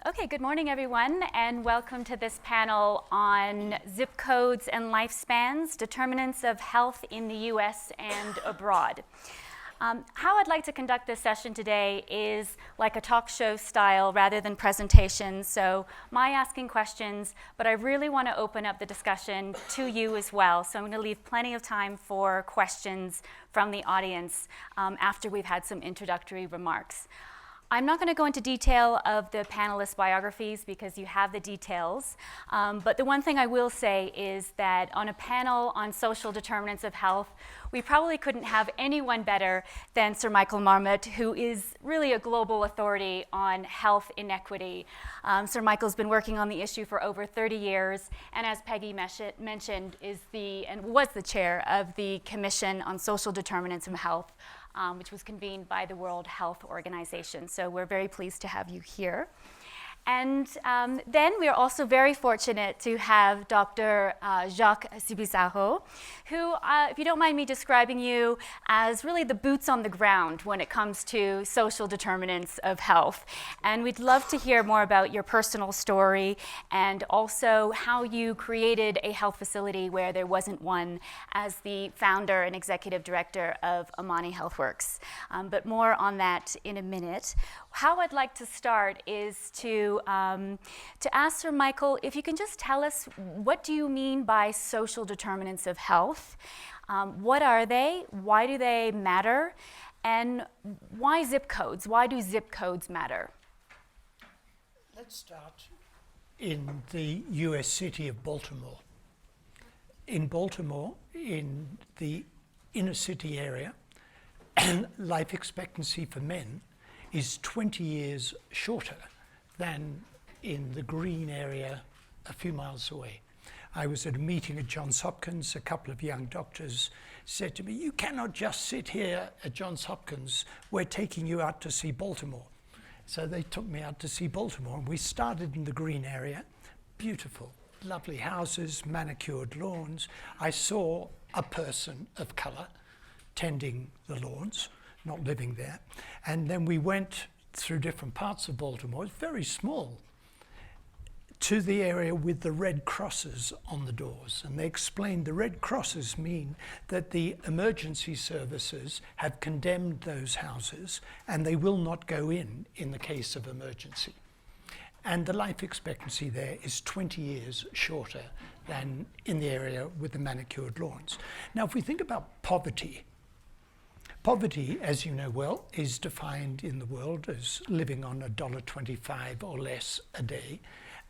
Okay, good morning everyone, and welcome to this panel on zip codes and lifespans, determinants of health in the US and abroad. How I'd like to conduct this session today is like a talk show style rather than presentation, so my asking questions, but I really want to open up the discussion to you as well, so I'm going to leave plenty of time for questions from the audience after we've had some introductory remarks. I'm not going to go into detail of the panelists' biographies because you have the details, but the one thing I will say is that on a panel on social determinants of health, we probably couldn't have anyone better than Sir Michael Marmot, who is really a global authority on health inequity. Sir Michael's been working on the issue for over 30 years, and as Peggy mentioned, was the chair of the Commission on Social Determinants of Health, which was convened by the World Health Organization. So we're very pleased to have you here. And then we are also very fortunate to have Dr. Jacques Sebisaho, who, if you don't mind me describing you as really the boots on the ground when it comes to social determinants of health. And we'd love to hear more about your personal story and also how you created a health facility where there wasn't one as the founder and executive director of Amani HealthWorks. But more on that in a minute. How I'd like to start is to ask Sir Michael if you can just tell us, what do you mean by social determinants of health? What are they? Why do they matter? And why zip codes? Why do zip codes matter? Let's start in the US city of Baltimore. In Baltimore, in the inner city area, life expectancy for men is 20 years shorter than in the green area a few miles away. I was at a meeting at Johns Hopkins. A couple of young doctors said to me, "You cannot just sit here at Johns Hopkins. We're taking you out to see Baltimore." So they took me out to see Baltimore, and we started in the green area. Beautiful, lovely houses, manicured lawns. I saw a person of color tending the lawns, not living there. And then we went through different parts of Baltimore, it's very small, to the area with the red crosses on the doors. And they explained the red crosses mean that the emergency services have condemned those houses and they will not go in the case of emergency. And the life expectancy there is 20 years shorter than in the area with the manicured lawns. Now, if we think about poverty, poverty, as you know well, is defined in the world as living on $1.25 or less a day.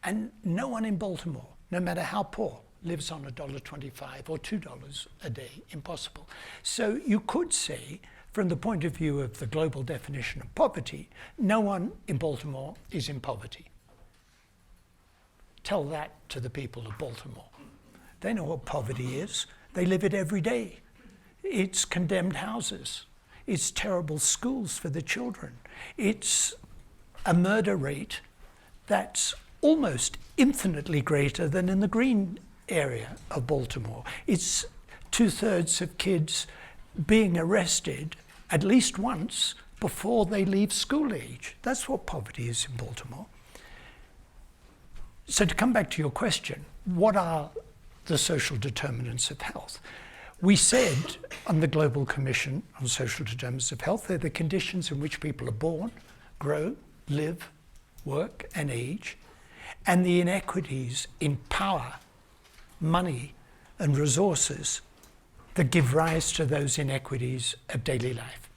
And no one in Baltimore, no matter how poor, lives on $1.25 or $2 a day. Impossible. So you could say, from the point of view of the global definition of poverty, no one in Baltimore is in poverty. Tell that to the people of Baltimore. They know what poverty is. They live it every day. It's condemned houses. It's terrible schools for the children. It's a murder rate that's almost infinitely greater than in the green area of Baltimore. It's 2/3 of kids being arrested at least once before they leave school age. That's what poverty is in Baltimore. So to come back to your question, what are the social determinants of health? We said on the Global Commission on Social Determinants of Health, they're the conditions in which people are born, grow, live, work, and age, and the inequities in power, money, and resources that give rise to those inequities of daily life.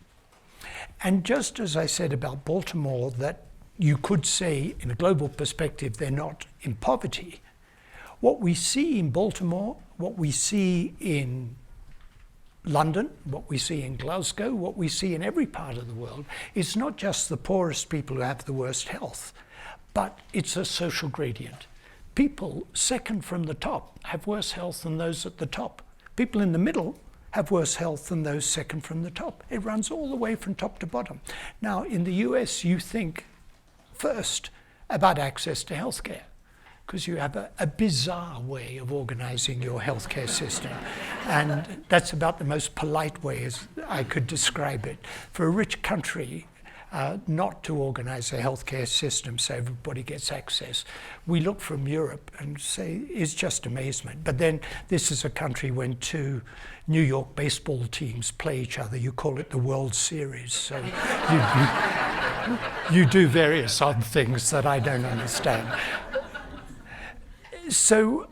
And just as I said about Baltimore, that you could say in a global perspective they're not in poverty, what we see in Baltimore, what we see in London, what we see in Glasgow, what we see in every part of the world, is not just the poorest people who have the worst health, but it's a social gradient. People second from the top have worse health than those at the top. People in the middle have worse health than those second from the top. It runs all the way from top to bottom. Now, in the US, you think first about access to healthcare, because you have a bizarre way of organizing your healthcare system. And that's about the most polite way as I could describe it. For a rich country, not to organise a healthcare system so everybody gets access. We look from Europe and say it's just amazement. But then this is a country when two New York baseball teams play each other. You call it the World Series. So you do various odd things that I don't understand. So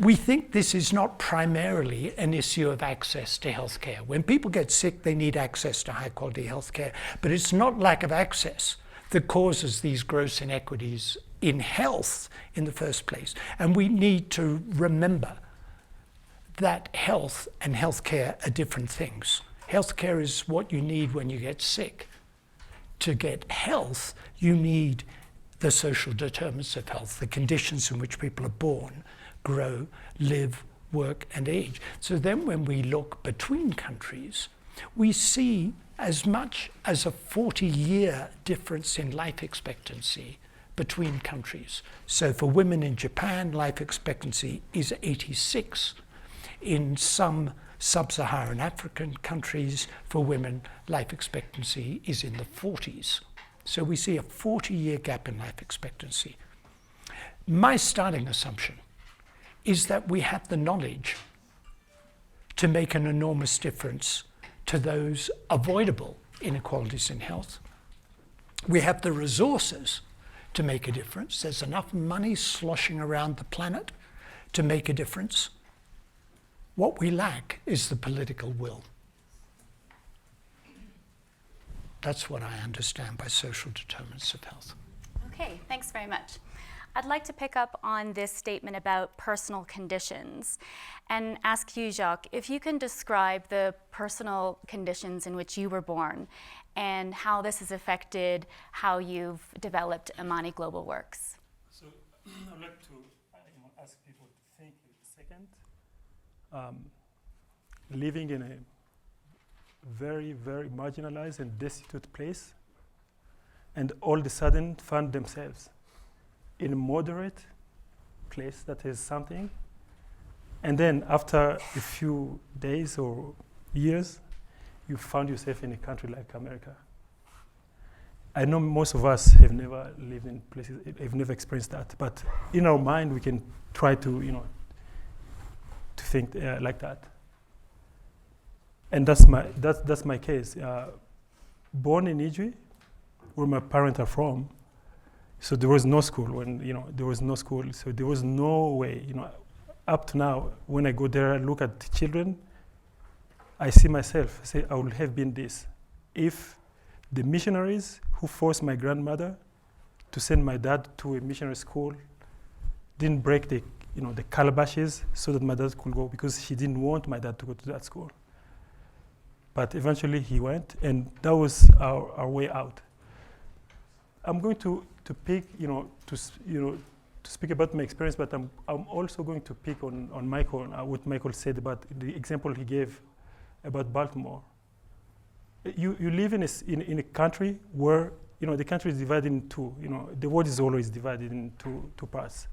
we think this is not primarily an issue of access to healthcare. When people get sick, they need access to high quality healthcare, but it's not lack of access that causes these gross inequities in health in the first place. And we need to remember that health and healthcare are different things. Healthcare is what you need when you get sick. To get health, you need the social determinants of health, the conditions in which people are born, grow, live, work, and age. So then when we look between countries, we see as much as a 40-year difference in life expectancy between countries. So for women in Japan, life expectancy is 86. In some sub-Saharan African countries, for women, life expectancy is in the 40s. So we see a 40-year gap in life expectancy. My starting assumption is that we have the knowledge to make an enormous difference to those avoidable inequalities in health. We have the resources to make a difference. There's enough money sloshing around the planet to make a difference. What we lack is the political will. That's what I understand by social determinants of health. Okay, thanks very much. I'd like to pick up on this statement about personal conditions and ask you, Jacques, if you can describe the personal conditions in which you were born and how this has affected how you've developed Amani Global Works. So I'd like to ask people to think a second. Living in a very, very marginalized and destitute place, and all of a sudden find themselves in a moderate place that is something, and then after a few days or years, you found yourself in a country like America. I know most of us have never lived in places, have never experienced that, but in our mind we can try to, to think like that. And that's my case. Born in Ijwi, where my parents are from, so there was no school. There was no school, so there was no way. Up to now, when I go there, I look at the children, I see myself. I say, I would have been this if the missionaries who forced my grandmother to send my dad to a missionary school didn't break the calabashes so that my dad could go, because she didn't want my dad to go to that school. But eventually he went, and that was our way out. I'm going to pick, to speak about my experience, but I'm also going to pick on Michael, what Michael said about the example he gave about Baltimore. You live in a country where the country is divided in two. The world is always divided into two parts.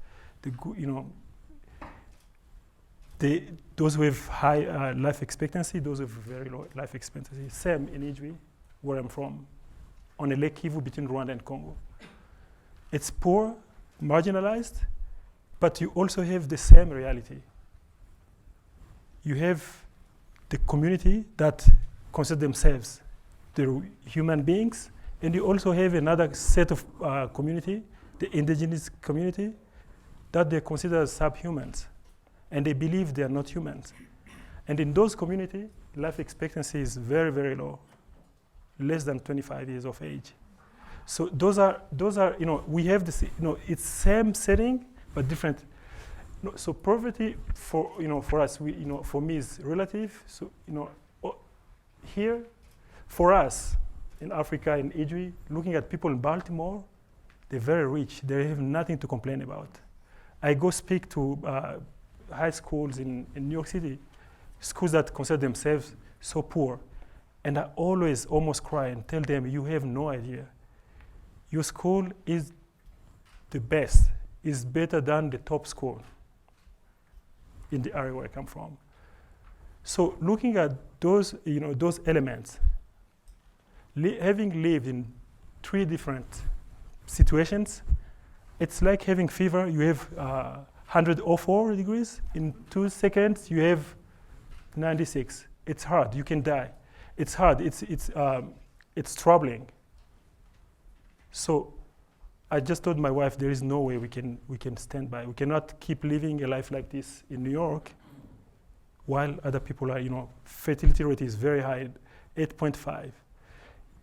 Those with high life expectancy, those with very low life expectancy. Same in Ijwi, where I'm from, on a Lake Kivu between Rwanda and Congo. It's poor, marginalized, but you also have the same reality. You have the community that consider themselves the human beings, and you also have another set of community, the indigenous community, that they consider as subhumans, and they believe they are not humans. And in those communities, life expectancy is very, very low, less than 25 years of age. So those are we have this, it's same setting but different. So poverty for us, for me is relative. So here, for us in Africa, in Ijwi, looking at people in Baltimore, they're very rich. They have nothing to complain about. I go speak to high schools in New York City, schools that consider themselves so poor, and I always almost cry and tell them, you have no idea. Your school is the best, is better than the top school in the area where I come from. So looking at those, those elements, having lived in 3 different situations. It's like having fever. You have 104 degrees. In 2 seconds, you have 96. It's hard. You can die. It's hard. It's troubling. So I just told my wife there is no way we can stand by. We cannot keep living a life like this in New York while other people are, fertility rate is very high, 8.5.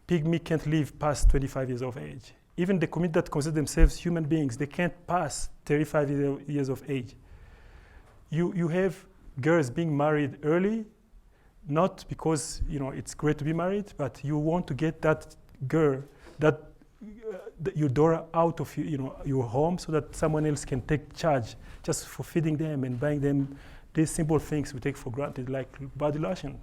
Pygmy can't live past 25 years of age. Even the community that consider themselves human beings, they can't pass 35 years of age. You have girls being married early, not because it's great to be married, but you want to get that girl, your daughter out of your home so that someone else can take charge just for feeding them and buying them these simple things we take for granted, like body lotion.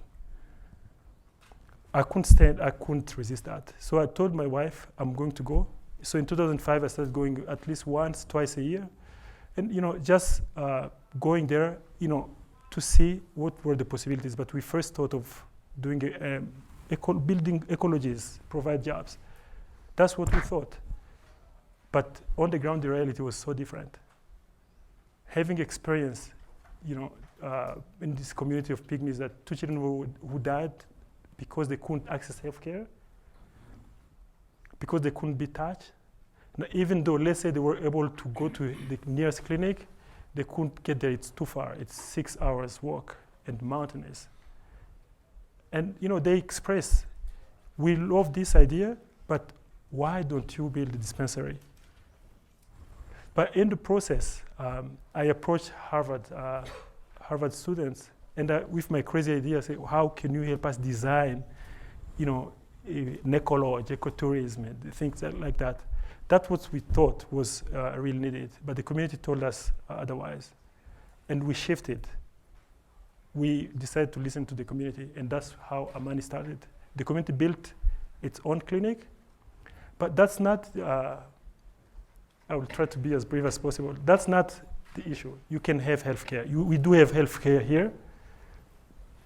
I couldn't resist that. So I told my wife, I'm going to go. So in 2005, I started going at least once, twice a year. And, just going there, to see what were the possibilities. But we first thought of doing building ecologies, provide jobs. That's what we thought. But on the ground, the reality was so different. Having experience, in this community of pygmies, that 2 children who died because they couldn't access healthcare, because they couldn't be touched. Now, even though, let's say, they were able to go to the nearest clinic, they couldn't get there. It's too far. It's 6 hours walk and mountainous. And they express, we love this idea, but why don't you build a dispensary? But in the process, I approached Harvard students, and with my crazy idea, I said, how can you help us design, an ecology, ecotourism, and things like that. That's what we thought was really needed, but the community told us otherwise. And we shifted. We decided to listen to the community, and that's how Amani started. The community built its own clinic, but that's not, I will try to be as brief as possible. That's not the issue. You can have healthcare. We do have healthcare here.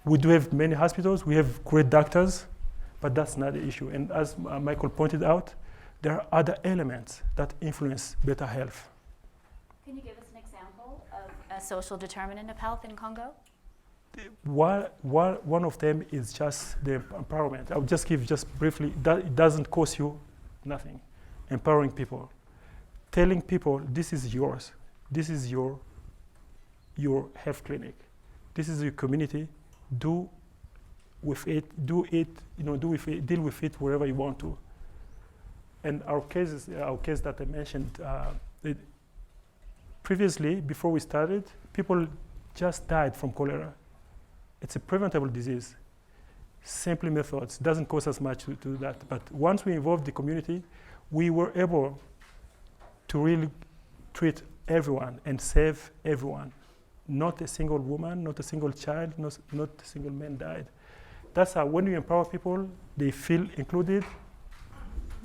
We do have many hospitals. We have great doctors, but that's not the issue. And as Michael pointed out, there are other elements that influence better health. Can you give us an example of a social determinant of health in Congo? One of them is just the empowerment. I'll just give just briefly, that it doesn't cost you nothing. Empowering people. Telling people, this is yours. This is your health clinic. This is your community. Deal with it wherever you want to. And our case that I mentioned, previously, before we started, people just died from cholera. It's a preventable disease. Simple methods, doesn't cost us much to do that. But once we involved the community, we were able to really treat everyone and save everyone. Not a single woman, not a single child, not a single man died. That's how, when you empower people, they feel included,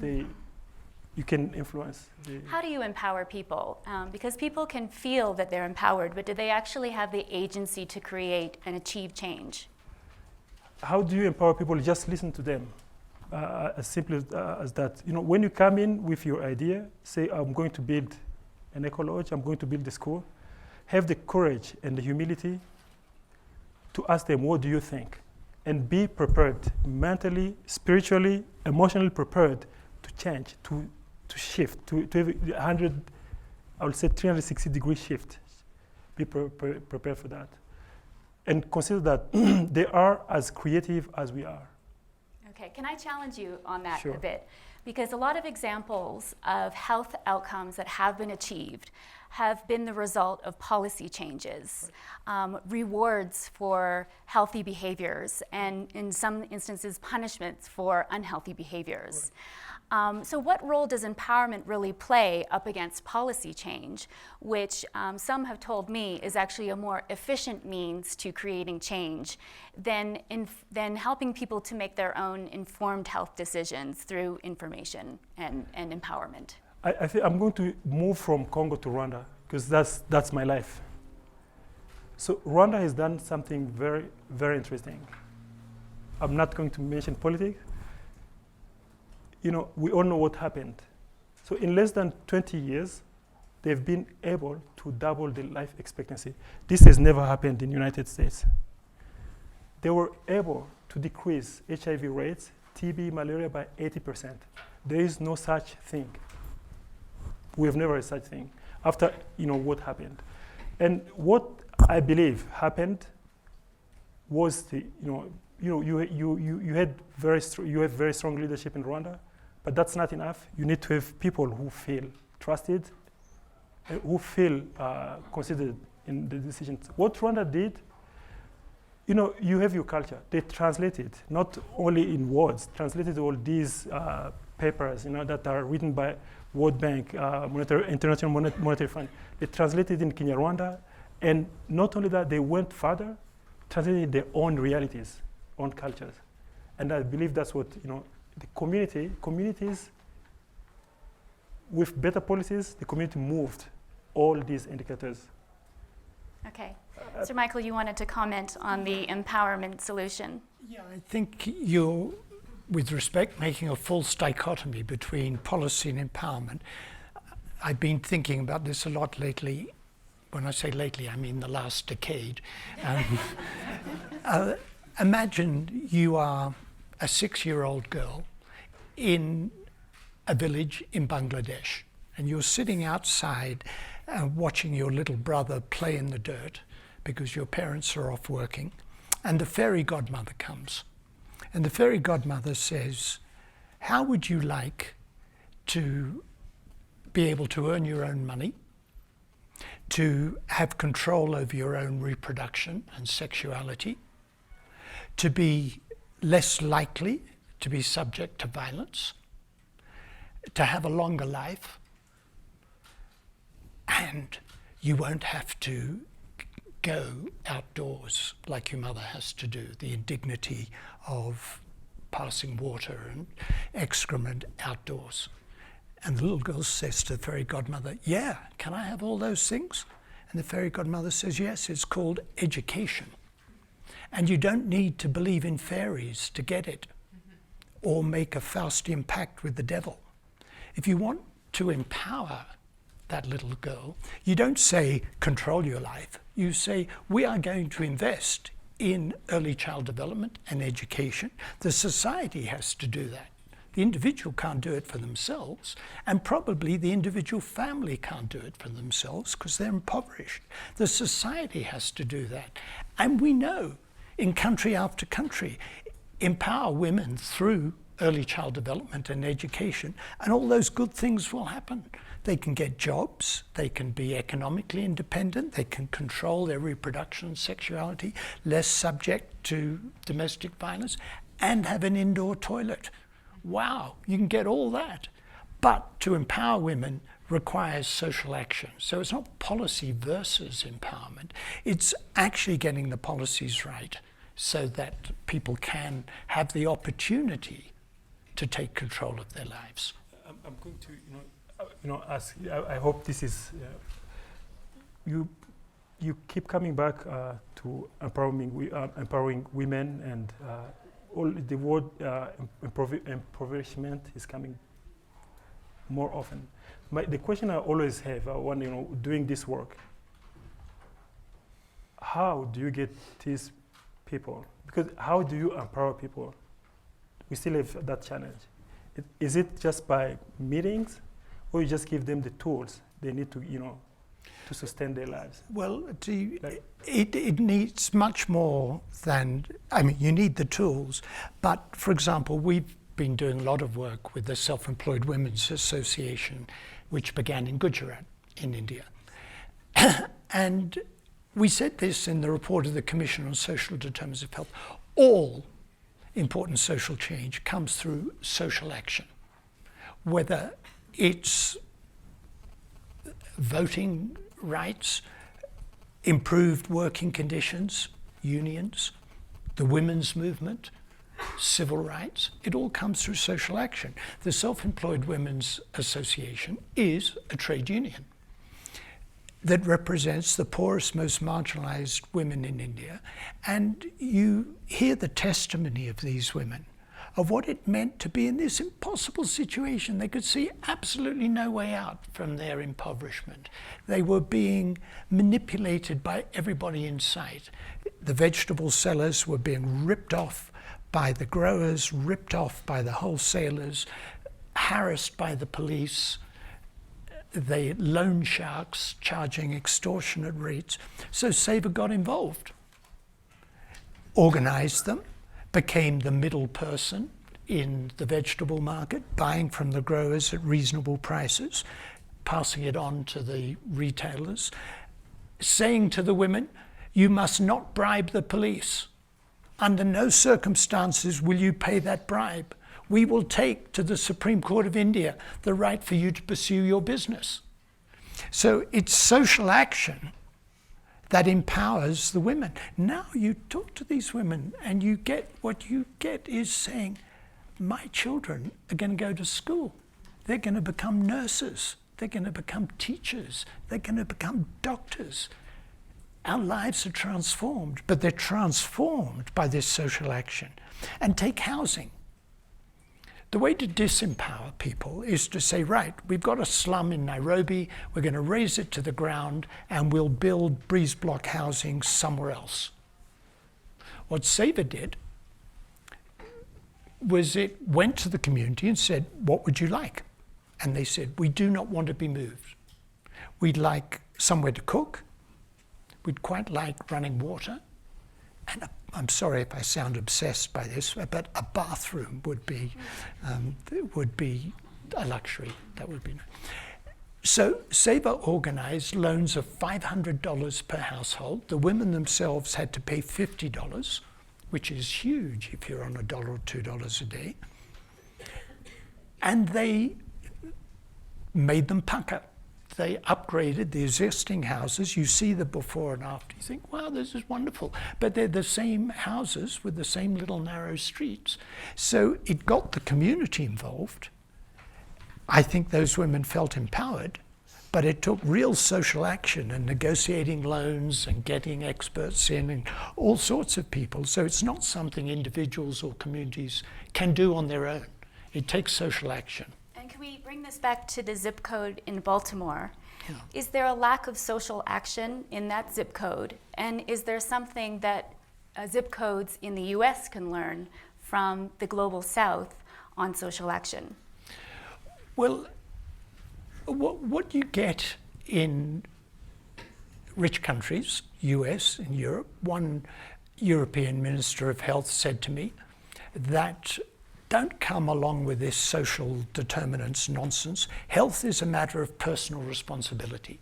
you can influence. How do you empower people? Because people can feel that they're empowered, but do they actually have the agency to create and achieve change? How do you empower people? Just listen to them. As simple as that. When you come in with your idea, say, I'm going to build an ecology, I'm going to build a school, have the courage and the humility to ask them, what do you think? And be prepared, mentally, spiritually, emotionally prepared to change, to shift, to have 360-degree shift. Be prepared for that. And consider that they are as creative as we are. Okay, can I challenge you on that Sure. a bit? Because a lot of examples of health outcomes that have been achieved have been the result of policy changes, rewards for healthy behaviors, and in some instances, punishments for unhealthy behaviors. So what role does empowerment really play up against policy change, which some have told me is actually a more efficient means to creating change than helping people to make their own informed health decisions through information and empowerment? I think I'm going to move from Congo to Rwanda because that's my life. So Rwanda has done something very, very interesting. I'm not going to mention politics. we all know what happened. So in less than 20 years, they've been able to double the life expectancy. This has never happened in the United States. They were able to decrease HIV rates, TB, malaria by 80%. There is no such thing. We have never had such thing after what happened. And what I believe happened was you have very strong leadership in Rwanda, but that's not enough. You need to have people who feel trusted, who feel considered in the decisions. What Rwanda did, you have your culture. They translated, not only in words, translated all these papers, that are written by World Bank, International Monetary Fund. They translated in Kinyarwanda, and not only that, they went further, translated their own realities, own cultures. And I believe that's what, the communities with better policies, the community moved all these indicators. Okay. So Michael, you wanted to comment on the empowerment solution. Yeah, I think you're, with respect, making a false dichotomy between policy and empowerment. I've been thinking about this a lot lately. When I say lately, I mean the last decade. Imagine you are a 6-year-old girl in a village in Bangladesh, and you're sitting outside watching your little brother play in the dirt because your parents are off working, and the fairy godmother comes. And the fairy godmother says, how would you like to be able to earn your own money, to have control over your own reproduction and sexuality, to be less likely to be subject to violence, to have a longer life, and you won't have to go outdoors like your mother has to do, the indignity of passing water and excrement outdoors. And the little girl says to the fairy godmother, yeah, can I have all those things? And the fairy godmother says, yes, it's called education. And you don't need to believe in fairies to get it, or make a Faustian pact with the devil. If you want to empower that little girl, you don't say, control your life. You say, we are going to invest in early child development and education. The society has to do that. The individual can't do it for themselves, and probably the individual family can't do it for themselves because they're impoverished. The society has to do that. And we know in country after country, empower women through early child development and education, and all those good things will happen. They can get jobs, they can be economically independent, they can control their reproduction and sexuality, less subject to domestic violence, and have an indoor toilet. Wow, you can get all that. But to empower women requires social action. So it's not policy versus empowerment. It's actually getting the policies right so that people can have the opportunity to take control of their lives. I'm going to, ask. I hope this is. You keep coming back to empowering women, and all the word impoverishment is coming more often. The question I always have when doing this work: how do you get these people? Because how do you empower people? We still have that challenge. Is it just by meetings, or you just give them the tools they need to, to sustain their lives? Well, it needs much more than, you need the tools, but for example, we've been doing a lot of work with the Self-Employed Women's Association, which began in Gujarat in India. And we said this in the report of the Commission on Social Determinants of Health. All important social change comes through social action, whether it's voting rights, improved working conditions, unions, the women's movement, civil rights. It all comes through social action. The Self-Employed Women's Association is a trade union that represents the poorest, most marginalized women in India. And you hear the testimony of these women of what it meant to be in this impossible situation. They could see absolutely no way out from their impoverishment. They were being manipulated by everybody in sight. The vegetable sellers were being ripped off by the growers, ripped off by the wholesalers, harassed by the police, the loan sharks charging extortionate rates. So Sabre got involved, organized them, became the middle person in the vegetable market, buying from the growers at reasonable prices, passing it on to the retailers, saying to the women, you must not bribe the police. Under no circumstances will you pay that bribe. We will take to the Supreme Court of India the right for you to pursue your business. So it's social action that empowers the women. Now you talk to these women and you get, what you get is saying, my children are going to go to school. They're going to become nurses. They're going to become teachers. They're going to become doctors. Our lives are transformed, but they're transformed by this social action. And take housing. The way to disempower people is to say, right, we've got a slum in Nairobi, we're going to raise it to the ground and we'll build breeze block housing somewhere else. What Sabre did was it went to the community and said, what would you like? And they said, we do not want to be moved. We'd like somewhere to cook. We'd quite like running water. And I'm sorry if I sound obsessed by this, but a bathroom would be a luxury. That would be nice. So Sabre organized loans of $500 per household. The women themselves had to pay $50, which is huge if you're on $1 or $2 a day. And they made them pucker. They upgraded the existing houses. You see the before and after. You think, wow, this is wonderful. But they're the same houses with the same little narrow streets. So it got the community involved. I think those women felt empowered, but it took real social action and negotiating loans and getting experts in and all sorts of people. So it's not something individuals or communities can do on their own. It takes social action. Can we bring this back to the zip code in Baltimore? Yeah. Is there a lack of social action in that zip code? And is there something that zip codes in the US can learn from the global South on social action? Well, what you get in rich countries, US and Europe, one European Minister of Health said to me that don't come along with this social determinants nonsense. Health is a matter of personal responsibility.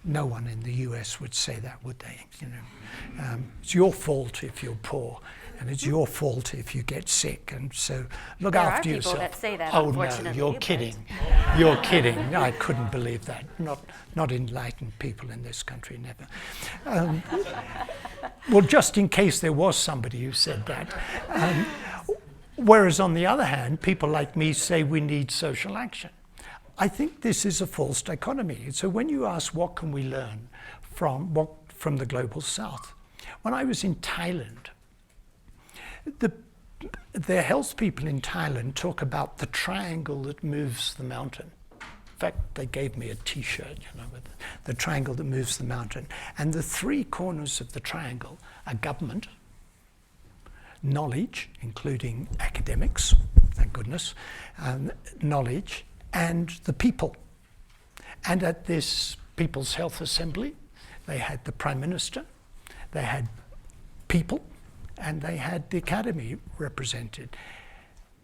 No one in the US would say that, would they? You know, it's your fault if you're poor, and it's your fault if you get sick. And so look after yourself. There are people that say that, oh unfortunately. No, you're kidding. You're kidding. I couldn't believe that. Not enlightened people in this country, never. Well, just in case there was somebody who said that. Whereas on the other hand, people like me say we need social action. I think this is a false dichotomy. So when you ask what can we learn from the global South, when I was in Thailand, the health people in Thailand talk about the triangle that moves the mountain. In fact, they gave me a T-shirt, with the triangle that moves the mountain. And the three corners of the triangle are government, knowledge, including academics, thank goodness, knowledge, and the people. And at this People's Health Assembly, they had the Prime Minister, they had people, and they had the Academy represented.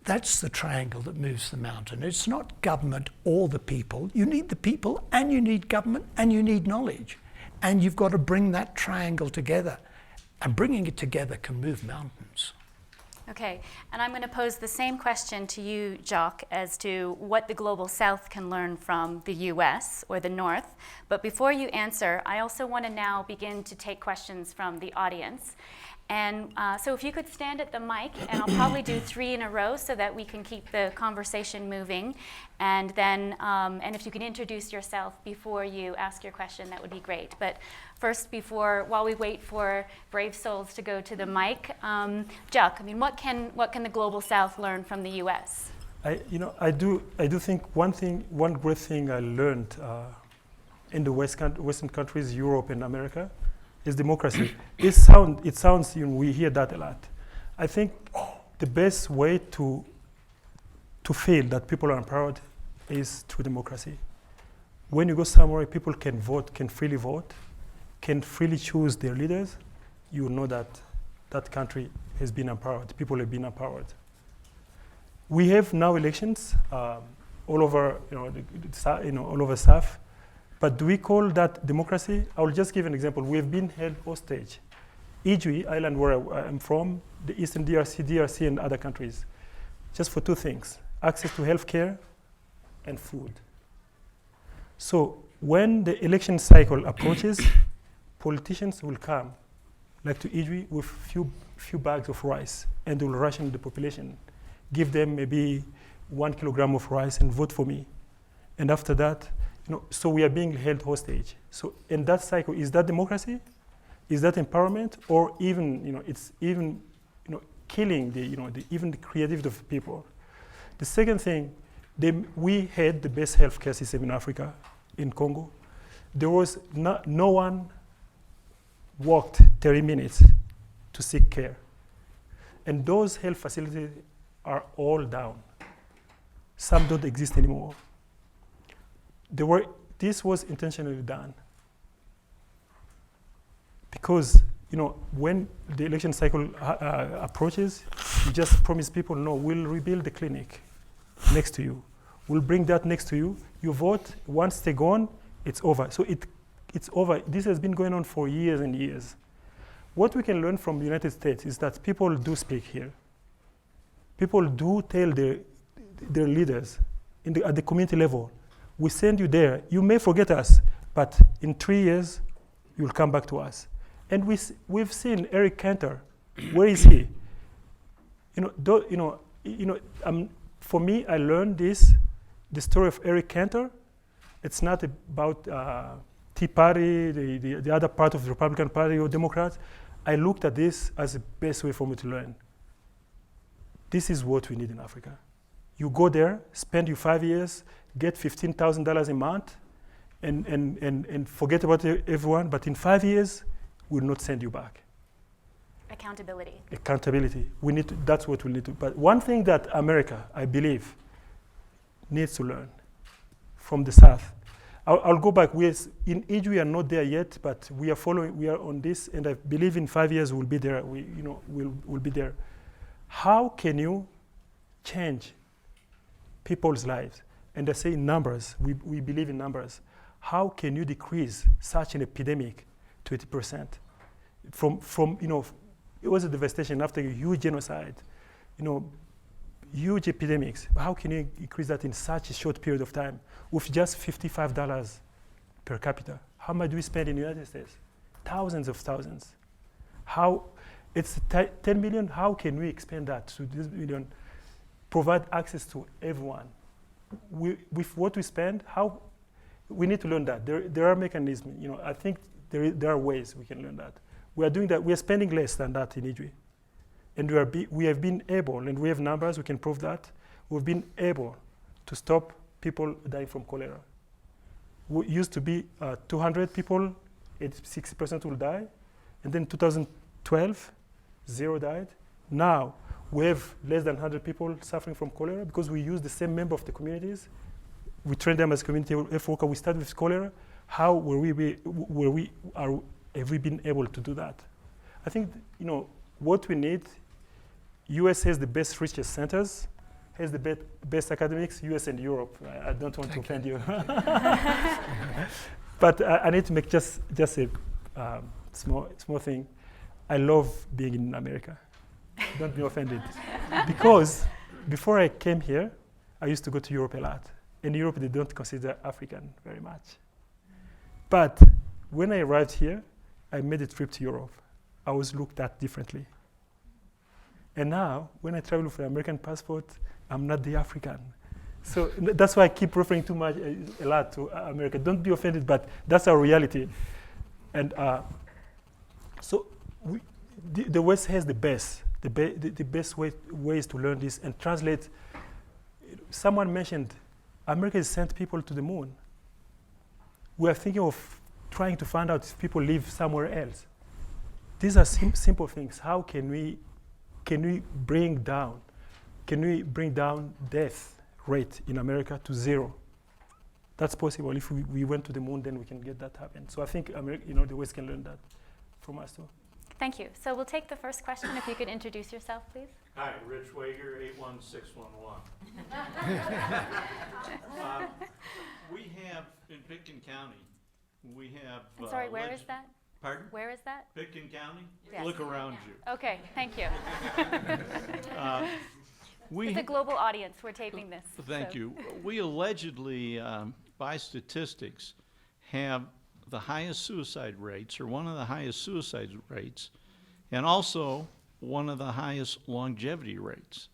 That's the triangle that moves the mountain. It's not government or the people. You need the people, and you need government, and you need knowledge. And you've got to bring that triangle together. And bringing it together can move mountains. Okay, and I'm going to pose the same question to you, Jacques, as to what the global South can learn from the US or the North. But before you answer, I also want to now begin to take questions from the audience. And so if you could stand at the mic, and I'll probably do 3 in a row so that we can keep the conversation moving. And then, and if you can introduce yourself before you ask your question, that would be great. But first, while we wait for brave souls to go to the mic, Jacques, I mean, what can the Global South learn from the U.S.? I do think one great thing I learned in the Western countries, Europe and America, is democracy. It sounds, we hear that a lot. I think the best way to feel that people are empowered is through democracy. When you go somewhere, people can freely vote, can freely choose their leaders, you know that that country has been empowered, people have been empowered. We have now elections all over, all over South. But do we call that democracy? I will just give an example. We have been held hostage. Ijwi Island, where I'm from, the Eastern DRC, and other countries, just for 2 things: access to healthcare and food. So when the election cycle approaches, politicians will come, like to Ijwi, with few bags of rice, and they will ration the population, give them maybe 1 kilogram of rice, and vote for me. And after that, so we are being held hostage. So in that cycle, is that democracy? Is that empowerment? Or even, it's even, killing even the creativity of people. The second thing, we had the best healthcare system in Africa, in Congo. There was no one walked 30 minutes to seek care. And those health facilities are all down. Some don't exist anymore. This was intentionally done because when the election cycle approaches, you just promise people, no, we'll rebuild the clinic next to you, we'll bring that next to you, you vote, once they're gone, it's over. So it's over. This has been going on for years and years. What we can learn from the United States is that people do speak here. People do tell their leaders at the community level, we send you there. You may forget us, but in 3 years, you'll come back to us. And we've seen Eric Cantor. Where is he? For me, I learned the story of Eric Cantor. It's not about Tea Party, the other part of the Republican Party or Democrats. I looked at this as the best way for me to learn. This is what we need in Africa. You go there, spend your 5 years, get $15,000 a month, and forget about everyone. But in 5 years, we'll not send you back. Accountability. Accountability. That's what we need to. But one thing that America, I believe, needs to learn from the South. I'll go back. In Ijwi, we are not there yet, but we are following. We are on this, and I believe in 5 years we'll be there. We'll be there. How can you change people's lives? And I say numbers, we believe in numbers. How can you decrease such an epidemic to 80%? It was a devastation after a huge genocide, huge epidemics. How can you increase that in such a short period of time with just $55 per capita? How much do we spend in the United States? Thousands of thousands. It's 10 million, how can we expand that to this million? Provide access to everyone. With what we spend, we need to learn that. There are mechanisms. I think there are ways we can learn that. We are doing that. We are spending less than that in Ijwi. And we have been able, and we have numbers, we can prove that, we've been able to stop people dying from cholera. We used to be 200 people, 60% will die. And then 2012, 0 died. Now, we have less than 100 people suffering from cholera because we use the same member of the communities. We train them as community health workers. We start with cholera. How have we been able to do that? I think what we need. U.S. has the best research centers, has the best academics. U.S. and Europe. I don't want to offend you, but I need to make just a small thing. I love being in America. Don't be offended. Because before I came here, I used to go to Europe a lot. In Europe, they don't consider African very much. But when I arrived here, I made a trip to Europe. I was looked at differently. And now, when I travel with an American passport, I'm not the African. So that's why I keep referring too much, a lot to America. Don't be offended, but that's our reality. And so the West has the best ways to learn this and translate. Someone mentioned America has sent people to the moon. We are thinking of trying to find out if people live somewhere else. These are simple things. How can we bring down death rate in America to 0? That's possible. If we went to the moon, then we can get that happen. So I think the West can learn that from us too. Thank you. So we'll take the first question. If you could introduce yourself, please. Hi, Rich Wager, 81611. We have, in Pitkin County, we have... I'm sorry, where is that? Pardon? Where is that? Pitkin County? Yes. Look around you. Okay, thank you. We It's a global audience. We're taping this. Thank so. you. We allegedly, by statistics, have the highest suicide rates, or one of the highest suicide rates, and also one of the highest longevity rates.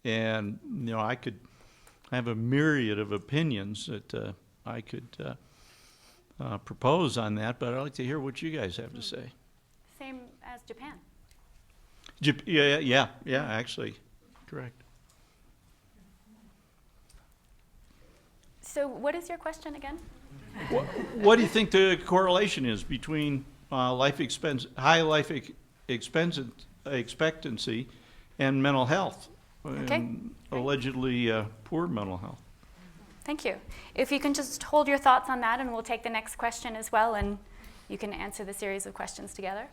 And, I could have a myriad of opinions that I could propose on that, but I'd like to hear what you guys have to say. Same as Japan. Yeah, actually, correct. So what is your question again? What do you think the correlation is between high life expectancy and mental health? Okay. And allegedly poor mental health. Thank you. If you can just hold your thoughts on that, and we'll take the next question as well, and you can answer the series of questions together.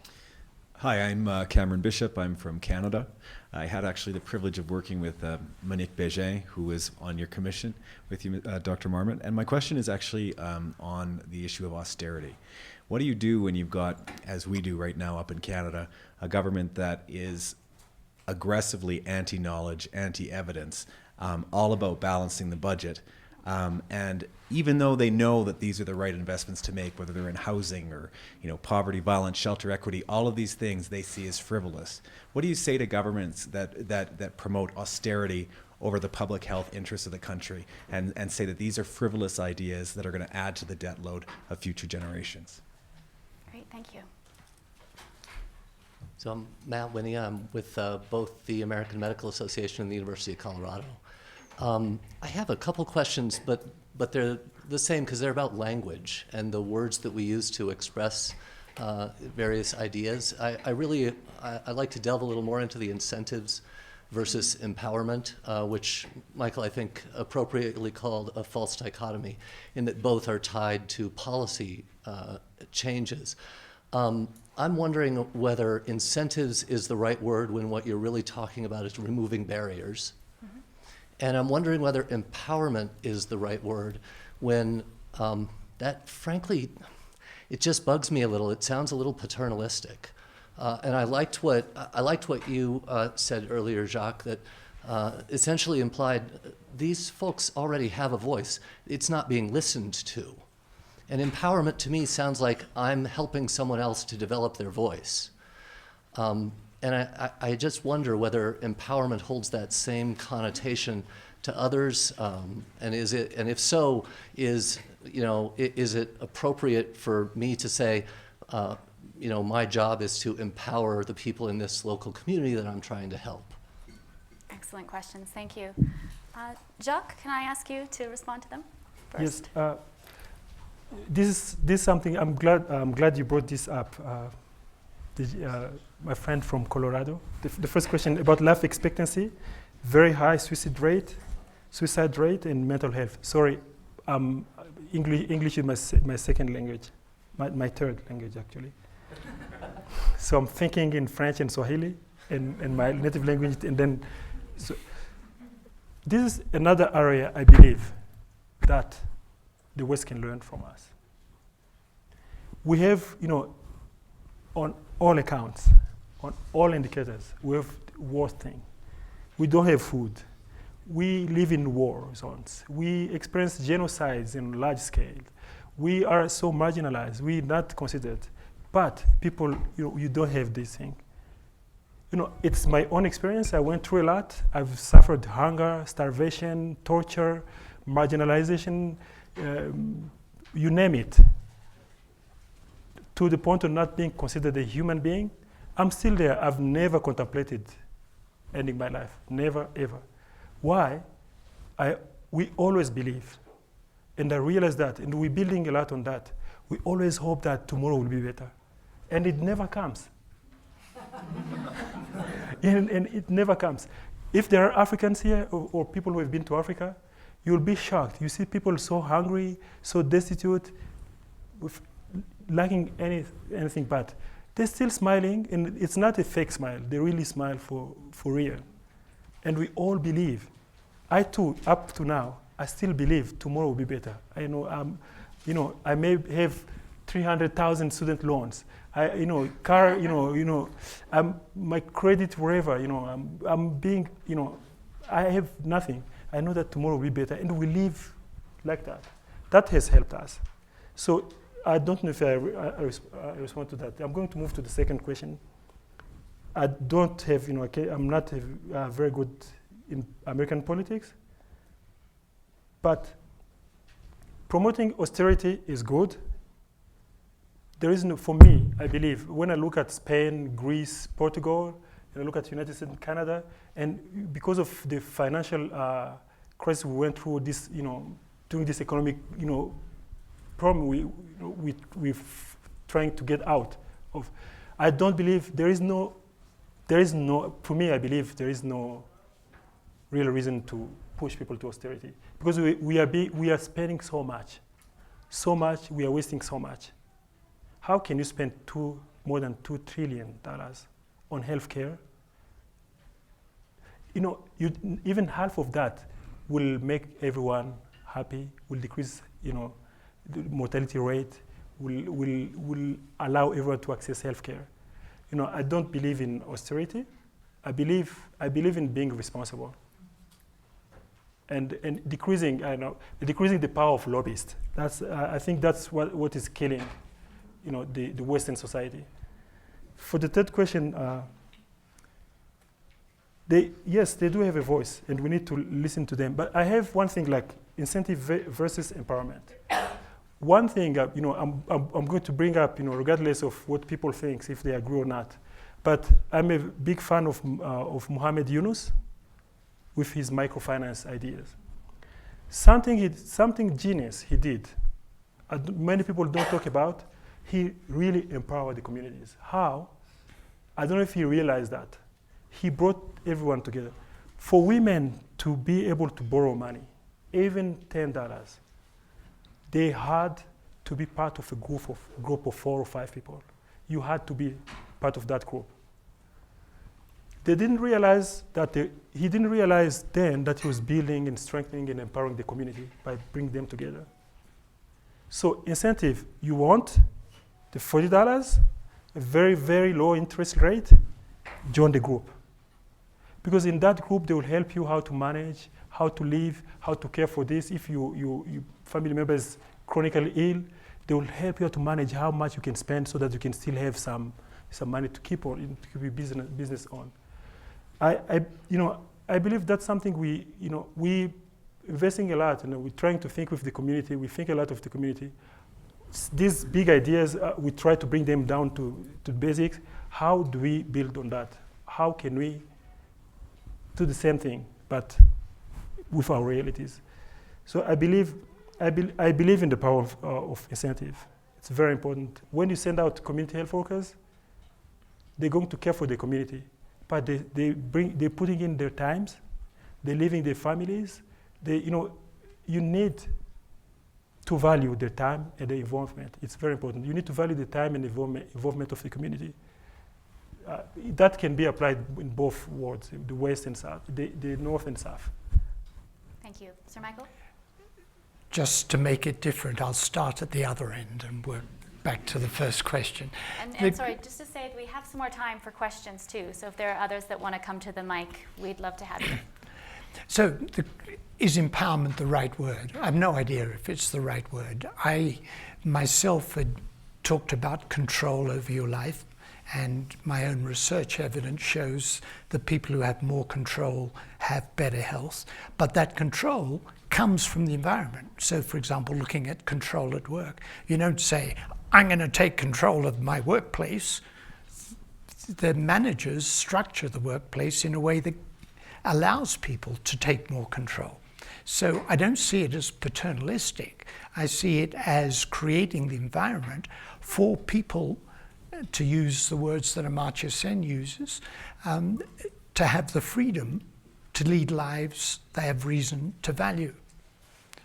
Hi, I'm Cameron Bishop. I'm from Canada. I had actually the privilege of working with Monique Bégin, who was on your commission with you, Dr. Marmot. And my question is actually on the issue of austerity. What do you do when you've got, as we do right now up in Canada, a government that is aggressively anti-knowledge, anti-evidence, all about balancing the budget? And even though they know that these are the right investments to make, whether they're in housing or poverty, violence, shelter, equity, all of these things they see as frivolous. What do you say to governments that promote austerity over the public health interests of the country and say that these are frivolous ideas that are going to add to the debt load of future generations? Great, thank you. So I'm Matt Winnie. I'm with both the American Medical Association and the University of Colorado. I have a couple questions, but they're the same because they're about language and the words that we use to express various ideas. I like to delve a little more into the incentives versus empowerment, which Michael, I think, appropriately called a false dichotomy, in that both are tied to policy changes. I'm wondering whether incentives is the right word when what you're really talking about is removing barriers. And I'm wondering whether empowerment is the right word when that, frankly, it just bugs me a little. It sounds a little paternalistic. And I liked what you said earlier, Jacques, that essentially implied these folks already have a voice. It's not being listened to. And empowerment to me sounds like I'm helping someone else to develop their voice. And I just wonder whether empowerment holds that same connotation to others, and if so, is it appropriate for me to say, my job is to empower the people in this local community that I'm trying to help? Excellent questions, thank you. Jacques, can I ask you to respond to them first? Yes. This is something I'm glad you brought this up. My friend from Colorado. The first question about life expectancy, very high suicide rate, and mental health. Sorry, English is my second language, my third language actually. So I'm thinking in French and Swahili, and my native language, and then. So this is another area I believe that the West can learn from us. We have, on all accounts, on all indicators, we have worst thing. We don't have food. We live in war zones. We experience genocides in large scale. We are so marginalized. We're not considered. But people, you don't have this thing. It's my own experience. I went through a lot. I've suffered hunger, starvation, torture, marginalization, you name it. To the point of not being considered a human being, I'm still there. I've never contemplated ending my life. Never, ever. Why? We always believe. And I realized that, and we're building a lot on that. We always hope that tomorrow will be better. And it never comes. and it never comes. If there are Africans here, or people who have been to Africa, you'll be shocked. You see people so hungry, so destitute, lacking anything, but they're still smiling, and it's not a fake smile. They really smile for real. And we all believe. I too, up to now, I still believe tomorrow will be better. I know, I may have 300,000 student loans. Car, my credit, wherever, I'm being, I have nothing. I know that tomorrow will be better, and we live like that. That has helped us. So I don't know if I respond to that. I'm going to move to the second question. I don't have, I'm not very good in American politics, but promoting austerity is good. There is no, for me, I believe, when I look at Spain, Greece, Portugal, and I look at United States and Canada, and because of the financial crisis we went through, this, during this economic, problem we're trying to get out of. I don't believe for me, I believe there is no real reason to push people to austerity, because we are spending so much, we are wasting so much. How can you spend more than $2 trillion on healthcare? Even half of that will make everyone happy, will decrease, the mortality rate, will allow everyone to access healthcare. I don't believe in austerity. I believe in being responsible and decreasing the power of lobbyists. I think that's what is killing, the Western society. For the third question, they do have a voice, and we need to listen to them. But I have one thing, like incentive versus empowerment. One thing, I'm going to bring up, regardless of what people think, if they agree or not. But I'm a big fan of Muhammad Yunus with his microfinance ideas. Something genius he did, many people don't talk about. He really empowered the communities. How? I don't know if he realized that. He brought everyone together. For women to be able to borrow money, even $10, they had to be part of a group of 4 or 5 people. You had to be part of that group. They didn't realize that he didn't realize then that he was building and strengthening and empowering the community by bringing them together. So incentive, you want the $40, a very, very low interest rate, join the group. Because in that group, they will help you how to manage, how to live, how to care for this. If your family member is chronically ill, they will help you to manage how much you can spend so that you can still have some money to keep your business on. I believe that's something we investing a lot, we're trying to think with the community. We think a lot of the community. These big ideas, we try to bring them down to basics. How do we build on that? How can we do the same thing, but with our realities? So I believe in the power of incentive. It's very important. When you send out community health workers, they're going to care for the community, but they're putting in their times, they're leaving their families. You need to value their time and the involvement. It's very important. You need to value the time and involvement of the community. That can be applied in both worlds, the West and South, the North and South. Thank you. Sir Michael? Just to make it different, I'll start at the other end and work back to the first question. And sorry, just to say, we have some more time for questions too. So if there are others that want to come to the mic, we'd love to have you. So is empowerment the right word? I have no idea if it's the right word. I myself had talked about control over your life, and my own research evidence shows that people who have more control have better health, but that control comes from the environment. So, for example, looking at control at work, you don't say, I'm going to take control of my workplace. The managers structure the workplace in a way that allows people to take more control. So I don't see it as paternalistic. I see it as creating the environment for people, to use the words that Amartya Sen uses, to have the freedom to lead lives they have reason to value.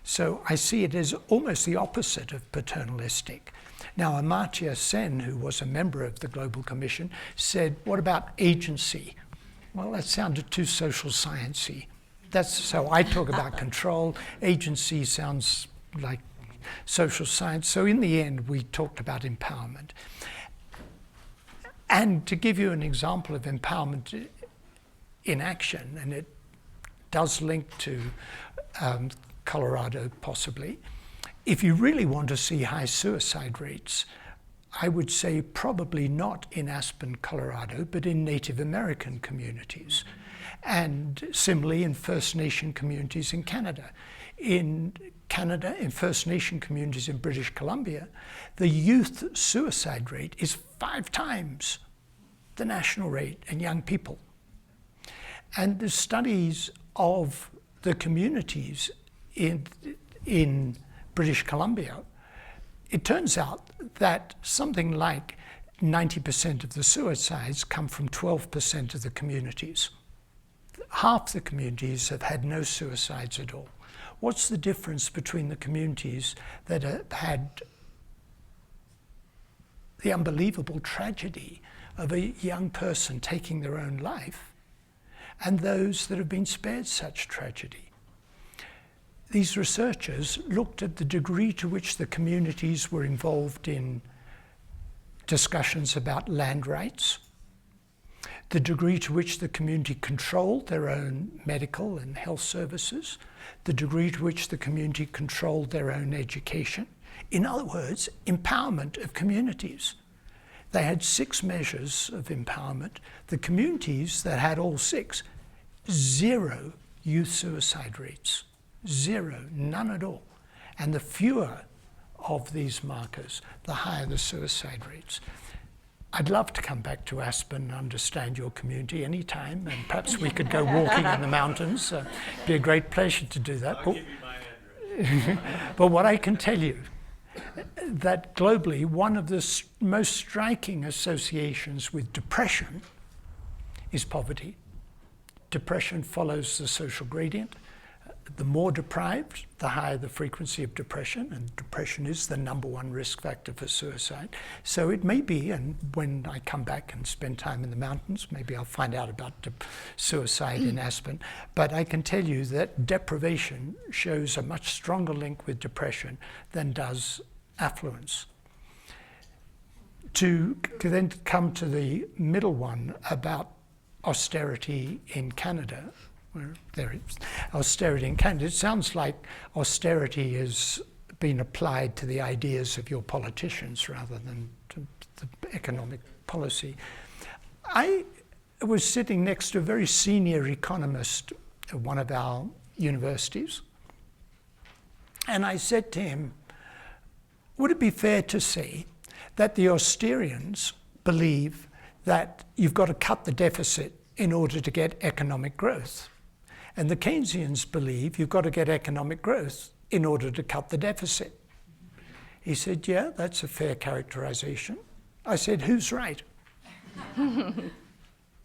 So I see it as almost the opposite of paternalistic. Now, Amartya Sen, who was a member of the Global Commission, said, what about agency? Well, that sounded too social science-y. So I talk about control. Agency sounds like social science. So in the end, we talked about empowerment. And to give you an example of empowerment in action, and it does link to Colorado possibly, if you really want to see high suicide rates, I would say probably not in Aspen, Colorado, but in Native American communities. And similarly in First Nation communities in Canada. In Canada, in First Nation communities in British Columbia, the youth suicide rate is 5 times the national rate in young people. And the studies of the communities in British Columbia, it turns out that something like 90% of the suicides come from 12% of the communities. Half the communities have had no suicides at all. What's the difference between the communities that have had the unbelievable tragedy of a young person taking their own life and those that have been spared such tragedy? These researchers looked at the degree to which the communities were involved in discussions about land rights, the degree to which the community controlled their own medical and health services, the degree to which the community controlled their own education. In other words, empowerment of communities. They had 6 measures of empowerment. The communities that had all 6, 0 youth suicide rates. 0, none at all. And the fewer of these markers, the higher the suicide rates. I'd love to come back to Aspen and understand your community anytime, and perhaps we could go walking in the mountains. It'd be a great pleasure to do that. I'll give you my address. But what I can tell you, that globally, one of the most striking associations with depression is poverty. Depression follows the social gradient. The more deprived, the higher the frequency of depression, and depression is the #1 risk factor for suicide. So it may be, and when I come back and spend time in the mountains, maybe I'll find out about suicide in Aspen. But I can tell you that deprivation shows a much stronger link with depression than does affluence. To then come to the middle one about austerity in Canada, there is austerity in Canada. It sounds like austerity has been applied to the ideas of your politicians rather than to the economic policy. I was sitting next to a very senior economist at one of our universities, and I said to him, would it be fair to say that the Austerians believe that you've got to cut the deficit in order to get economic growth? And the Keynesians believe you've got to get economic growth in order to cut the deficit. He said, yeah, that's a fair characterization. I said, who's right?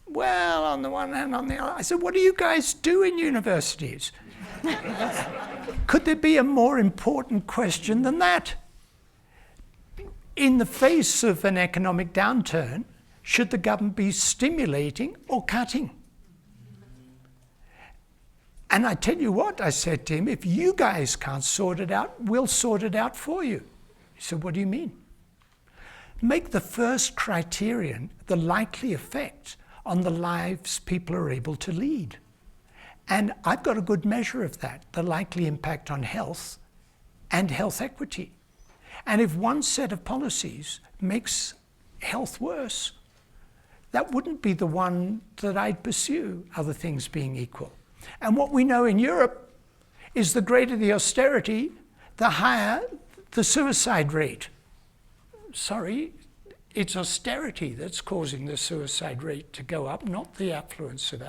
Well, on the one hand, on the other. I said, what do you guys do in universities? Could there be a more important question than that? In the face of an economic downturn, should the government be stimulating or cutting? And I tell you what, I said to him, if you guys can't sort it out, we'll sort it out for you. He said, what do you mean? Make the first criterion the likely effect on the lives people are able to lead. And I've got a good measure of that, the likely impact on health and health equity. And if one set of policies makes health worse, that wouldn't be the one that I'd pursue, other things being equal. And what we know in Europe is the greater the austerity, the higher the suicide rate. Sorry, it's austerity that's causing the suicide rate to go up, not the affluence of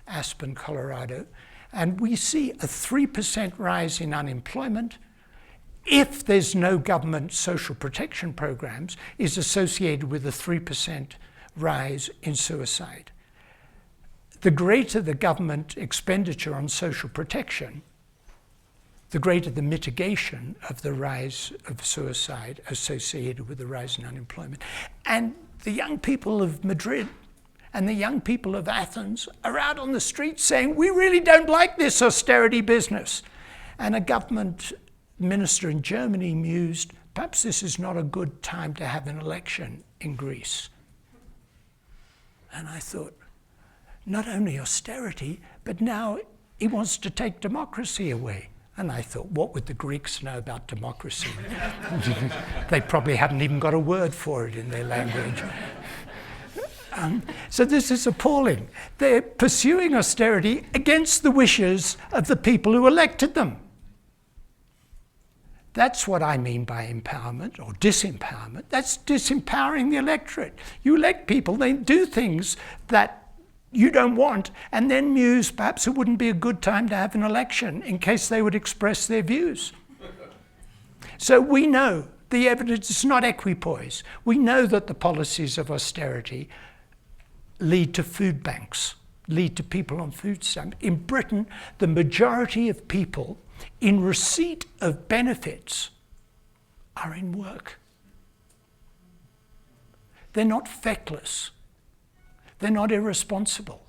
Aspen, Colorado. And we see a 3% rise in unemployment if there's no government social protection programs, is associated with a 3% rise in suicide. The greater the government expenditure on social protection, the greater the mitigation of the rise of suicide associated with the rise in unemployment. And the young people of Madrid and the young people of Athens are out on the streets saying, we really don't like this austerity business. And a government minister in Germany mused, perhaps this is not a good time to have an election in Greece. And I thought, not only austerity, but now he wants to take democracy away. And I thought, what would the Greeks know about democracy? They probably haven't even got a word for it in their language. So this is appalling. They're pursuing austerity against the wishes of the people who elected them. That's what I mean by empowerment or disempowerment. That's disempowering the electorate. You elect people, they do things that you don't want, and then muse perhaps it wouldn't be a good time to have an election in case they would express their views. So we know the evidence is not equipoise. We know that the policies of austerity lead to food banks, lead to people on food stamps. In Britain, the majority of people in receipt of benefits are in work. They're not feckless. They're not irresponsible.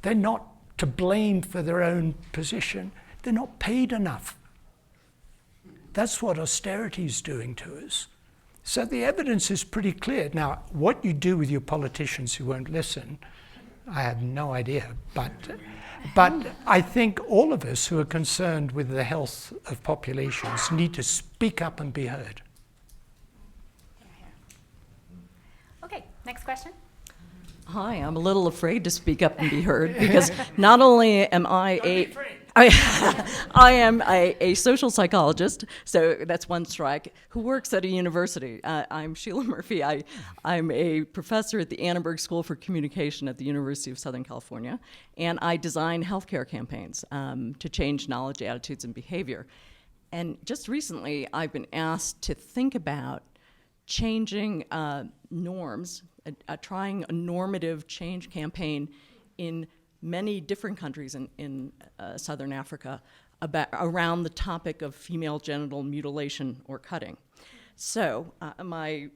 They're not to blame for their own position. They're not paid enough. That's what austerity is doing to us. So the evidence is pretty clear. Now, what you do with your politicians who won't listen, I have no idea. But I think all of us who are concerned with the health of populations need to speak up and be heard. Okay, next question. Hi, I'm a little afraid to speak up and be heard because not only am I am a social psychologist, so that's one strike, who works at a university. I'm Sheila Murphy. I'm a professor at the Annenberg School for Communication at the University of Southern California, and I design healthcare campaigns to change knowledge, attitudes, and behavior. And just recently, I've been asked to think about changing norms, trying a normative change campaign in many different countries in Southern Africa around the topic of female genital mutilation or cutting. So my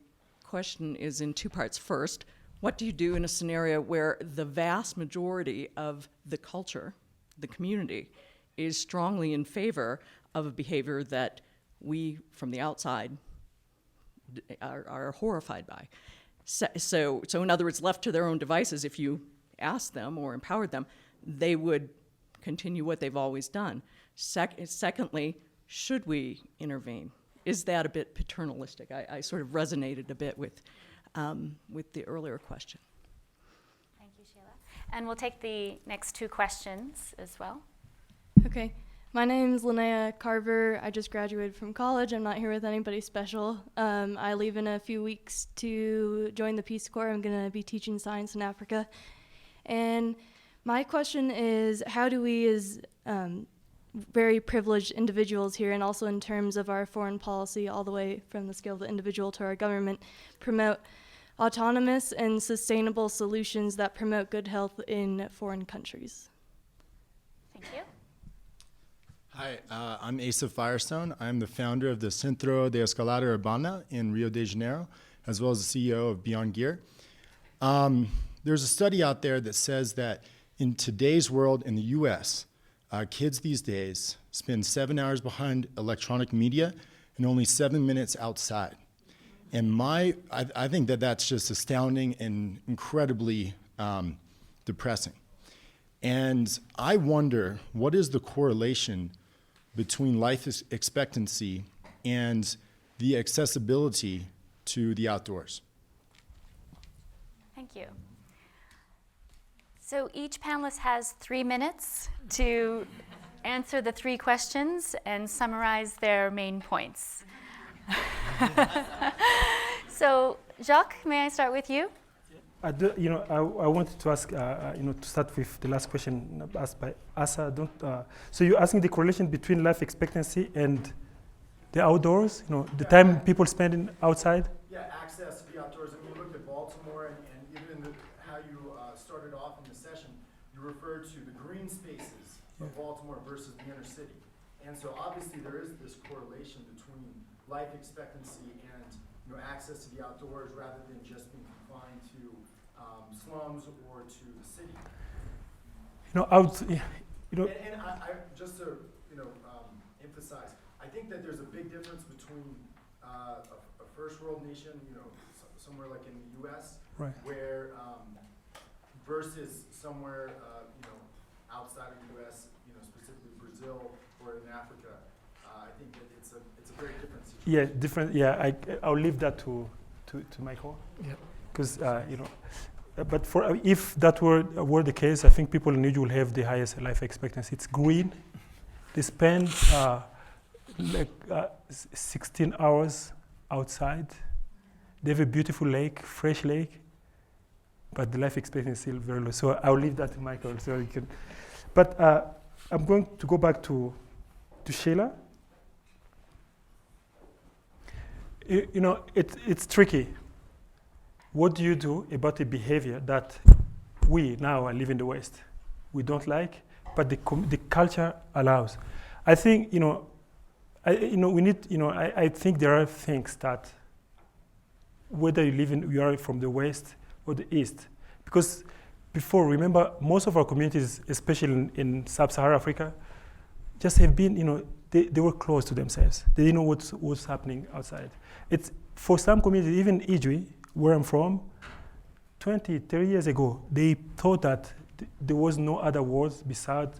question is in two parts. First, what do you do in a scenario where the vast majority of the culture, the community, is strongly in favor of a behavior that we from the outside are horrified by? So in other words, left to their own devices, if you asked them or empowered them, they would continue what they've always done. Secondly, should we intervene? Is that a bit paternalistic? I sort of resonated a bit with the earlier question. Thank you, Sheila. And we'll take the next two questions as well. Okay. My name's Linnea Carver. I just graduated from college. I'm not here with anybody special. I leave in a few weeks to join the Peace Corps. I'm going to be teaching science in Africa. And my question is, how do we as very privileged individuals here, and also in terms of our foreign policy, all the way from the scale of the individual to our government, promote autonomous and sustainable solutions that promote good health in foreign countries? Thank you. Hi, I'm Asa Firestone. I'm the founder of the Centro de Escalada Urbana in Rio de Janeiro, as well as the CEO of Beyond Gear. There's a study out there that says that in today's world in the US, kids these days spend 7 hours behind electronic media and only 7 minutes outside. And I think that that's just astounding and incredibly depressing. And I wonder, what is the correlation between life expectancy and the accessibility to the outdoors. Thank you. So each panelist has 3 minutes to answer the 3 questions and summarize their main points. So, Jacques, may I start with you? I wanted to ask, to start with the last question asked by Asa. So you're asking the correlation between life expectancy and the outdoors, the time people spend outside? Yeah, access to the outdoors. I mean, you looked at Baltimore, and even how you started off in the session, you referred to the green spaces of Baltimore versus the inner city. And so obviously there is this correlation between life expectancy and access to the outdoors rather than just being confined to slums or to the city. And I just to emphasize, I think that there's a big difference between a first world nation, somewhere like in the U.S., right, where versus somewhere outside of the U.S., specifically Brazil or in Africa. I think that it's a very different situation. Yeah, different. Yeah, I'll leave that to Michael. Yep. Because but if that were the case, I think people in Egypt will have the highest life expectancy. It's green. They spend 16 hours outside. They have a beautiful lake, fresh lake, but the life expectancy is still very low. So I'll leave that to Michael. So you can. But I'm going to go back to Sheila. It's tricky. What do you do about a behavior that we now live in the West we don't like, but the culture allows? I think we need I think there are things that whether you are from the West or the East, because before, remember, most of our communities, especially in sub-Saharan Africa, just have been they were close to themselves. They didn't know what's happening outside. It's for some communities, even Ijwi, where I'm from, 20, 30 years ago, they thought that there was no other world besides,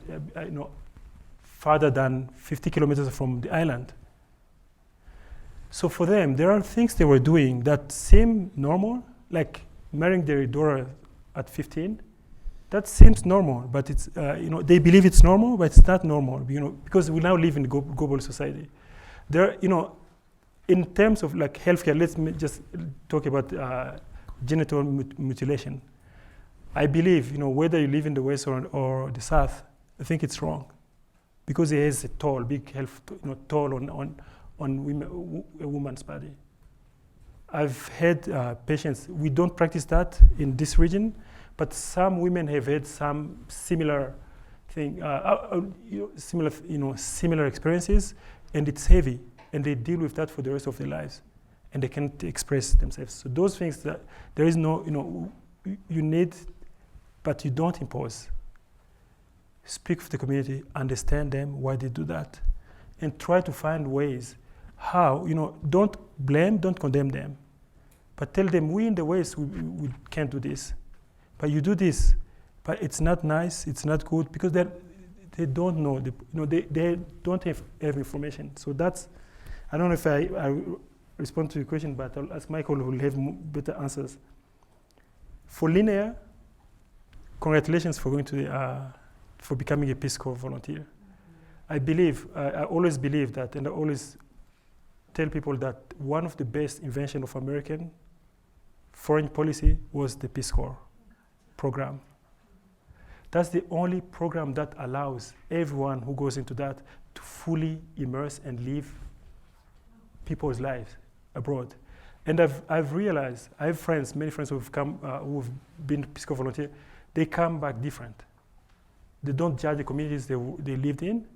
farther than 50 kilometers from the island. So for them, there are things they were doing that seem normal, like marrying their daughter at 15. That seems normal, but it's they believe it's normal, but it's not normal, because we now live in a global society. There, in terms of like healthcare, let's just talk about genital mutilation. I believe, whether you live in the West or the South, I think it's wrong, because it has a big health toll on a woman's body. I've had patients. We don't practice that in this region, but some women have had some similar thing, similar experiences, and it's heavy, and they deal with that for the rest of their lives, and they can't express themselves. So those things that there is no, you need, but you don't impose. Speak with the community, understand them, why they do that, and try to find ways how, don't blame, don't condemn them, but tell them, we in the West, we can't do this. But you do this, but it's not nice, it's not good, because they don't know, they don't have information. So that's, I don't know if I respond to your question, but I'll ask Michael, who will have better answers. For Linnea, congratulations for going to for becoming a Peace Corps volunteer. I always believe that, and I always tell people that one of the best inventions of American foreign policy was the Peace Corps program. That's the only program that allows everyone who goes into that to fully immerse and live people's lives abroad. And I've realized, I have friends, many friends who've been Peace Corps volunteer, they come back different. They don't judge the communities they lived in.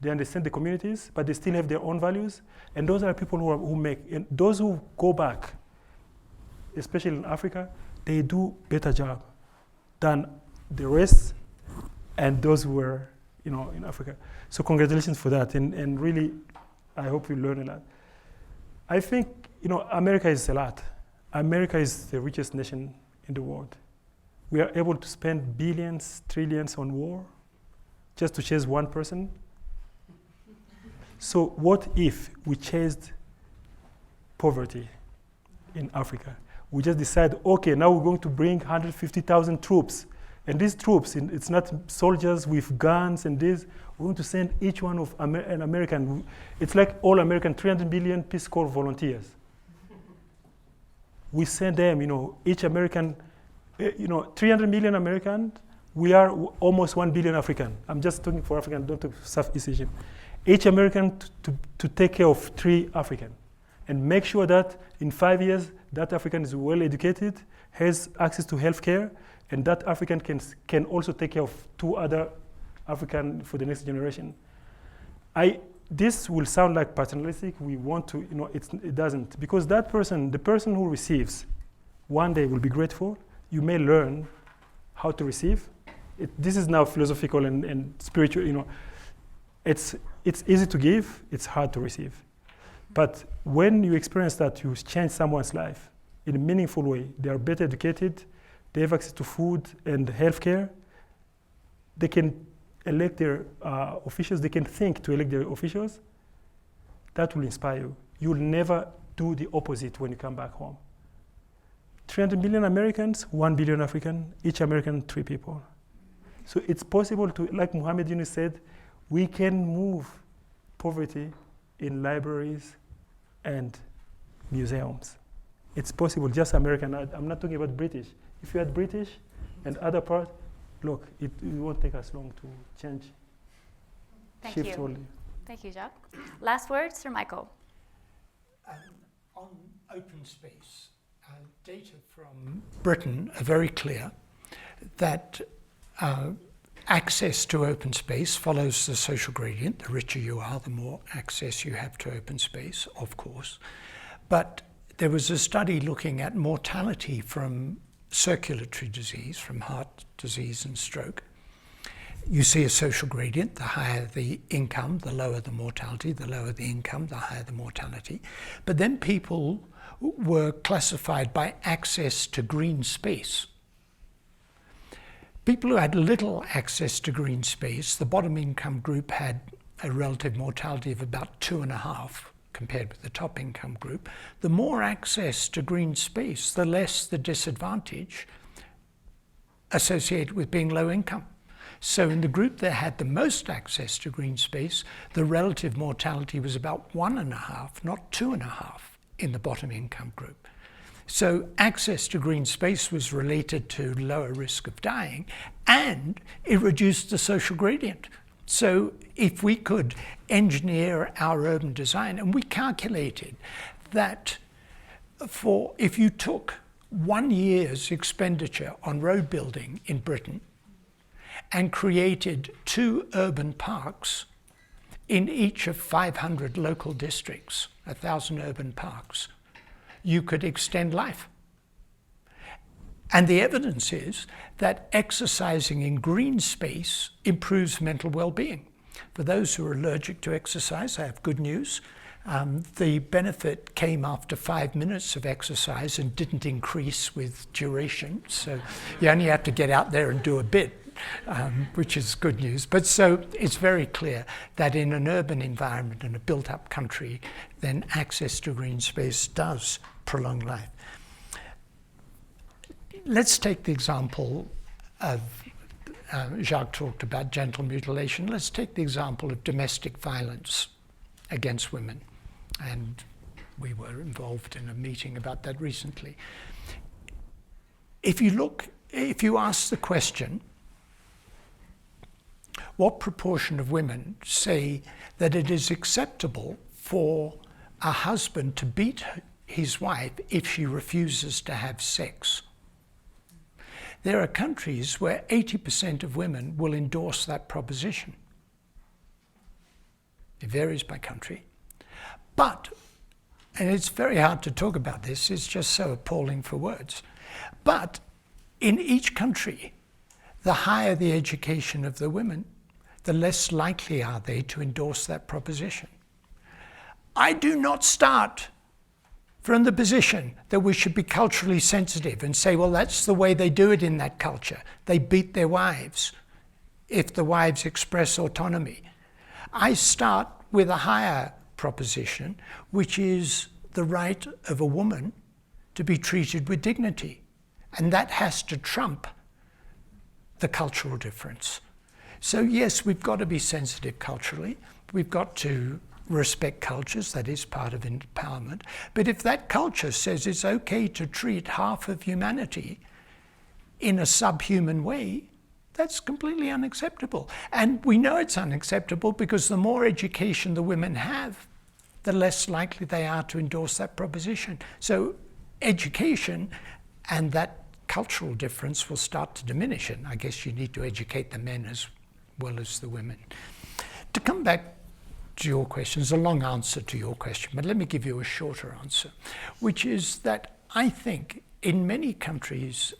They understand the communities, but they still have their own values. And those are people who make, and those who go back, especially in Africa, they do better job than the rest and those who were, in Africa. So congratulations for that, and really, I hope you learn a lot. I think, America is a lot. America is the richest nation in the world. We are able to spend billions, trillions on war just to chase one person. So what if we chased poverty in Africa. We just decide, okay, now we're going to bring 150,000 troops. And these troops, it's not soldiers with guns and this. We're going to send each one of an American. It's like all American 300 million Peace Corps volunteers. We send them, each American, 300 million Americans, we are almost 1 billion African. I'm just talking for African, don't talk Southeast Asian. Each American to take care of 3 African and make sure that in 5 years, that African is well educated, has access to healthcare, and that African can also take care of 2 other African for the next generation. This will sound like paternalistic. We want to, it doesn't. Because that person, the person who receives, one day will be grateful. You may learn how to receive. This is now philosophical and spiritual, It's easy to give, it's hard to receive. But when you experience that, you change someone's life in a meaningful way. They are better educated, they have access to food and healthcare. They can elect their officials, they can think to elect their officials. That will inspire you. You'll never do the opposite when you come back home. 300 million Americans, 1 billion African, each American 3 people. So it's possible to, like Muhammad Yunus said, we can move poverty in libraries and museums. It's possible, just American. I'm not talking about British. If you had British and other part, look, it won't take us long to change. Thank Shift you. only. Thank you, Jacques. Last words for Michael. On open space, data from Britain are very clear that access to open space follows the social gradient. The richer you are, the more access you have to open space, of course. But there was a study looking at mortality from circulatory disease, from heart disease and stroke. You see a social gradient. The higher the income, the lower the mortality. The lower the income, the higher the mortality. But then people were classified by access to green space. People who had little access to green space, the bottom income group had a relative mortality of about 2.5 compared with the top income group. The more access to green space, the less the disadvantage associated with being low income. So in the group that had the most access to green space, the relative mortality was about 1.5, not 2.5 in the bottom income group. So access to green space was related to lower risk of dying, and it reduced the social gradient. So if we could engineer our urban design, and we calculated that if you took 1 year's expenditure on road building in Britain and created 2 urban parks in each of 500 local districts, 1,000 urban parks, you could extend life. And the evidence is that exercising in green space improves mental well-being. For those who are allergic to exercise, I have good news. The benefit came after 5 minutes of exercise and didn't increase with duration. So you only have to get out there and do a bit, which is good news. But so it's very clear that in an urban environment, in a built-up country, then access to green space does prolong life. Let's take the example of, Jacques talked about genital mutilation. Let's take the example of domestic violence against women. And we were involved in a meeting about that recently. If you ask the question, what proportion of women say that it is acceptable for a husband to beat his wife if she refuses to have sex? There are countries where 80% of women will endorse that proposition. It varies by country. But, and it's very hard to talk about this, it's just so appalling for words, but in each country, the higher the education of the women, the less likely are they to endorse that proposition. I do not start from the position that we should be culturally sensitive and say, well, that's the way they do it in that culture. They beat their wives if the wives express autonomy. I start with a higher proposition, which is the right of a woman to be treated with dignity. And that has to trump the cultural difference. So yes, we've got to be sensitive culturally. We've got to respect cultures, that is part of empowerment. But if that culture says it's okay to treat half of humanity in a subhuman way, that's completely unacceptable. And we know it's unacceptable because the more education the women have, the less likely they are to endorse that proposition. So education and that cultural difference will start to diminish, and I guess you need to educate the men as well as the women. To come back to your question, it's a long answer to your question, but let me give you a shorter answer, which is that I think in many countries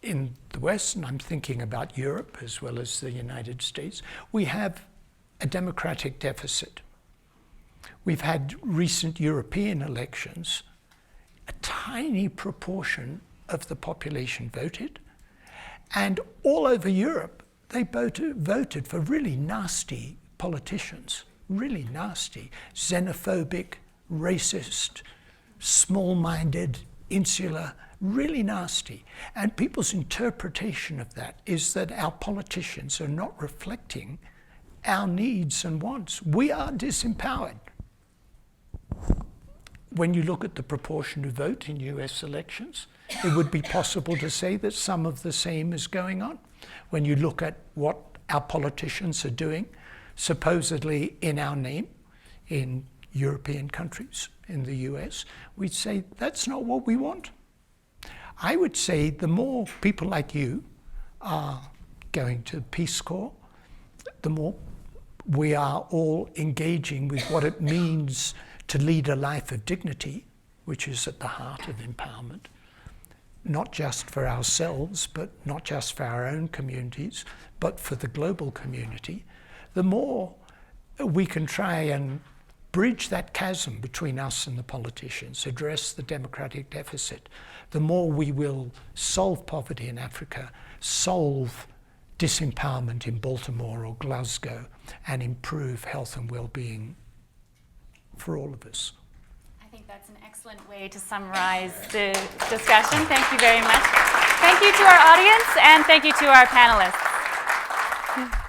in the West, and I'm thinking about Europe as well as the United States, we have a democratic deficit. We've had recent European elections. A tiny proportion of the population voted, and all over Europe they voted for really nasty politicians, really nasty, xenophobic, racist, small-minded, insular, really nasty. And people's interpretation of that is that our politicians are not reflecting our needs and wants. We are disempowered. When you look at the proportion who vote in US elections, it would be possible to say that some of the same is going on. When you look at what our politicians are doing, supposedly in our name, in European countries, in the US, we'd say that's not what we want. I would say the more people like you are going to Peace Corps, the more we are all engaging with what it means to lead a life of dignity, which is at the heart of empowerment, not just for ourselves, but not just for our own communities, but for the global community, the more we can try and bridge that chasm between us and the politicians, address the democratic deficit, the more we will solve poverty in Africa, solve disempowerment in Baltimore or Glasgow, and improve health and well-being for all of us. I think that's an excellent way to summarize the discussion. Thank you very much. Thank you to our audience, and thank you to our panelists.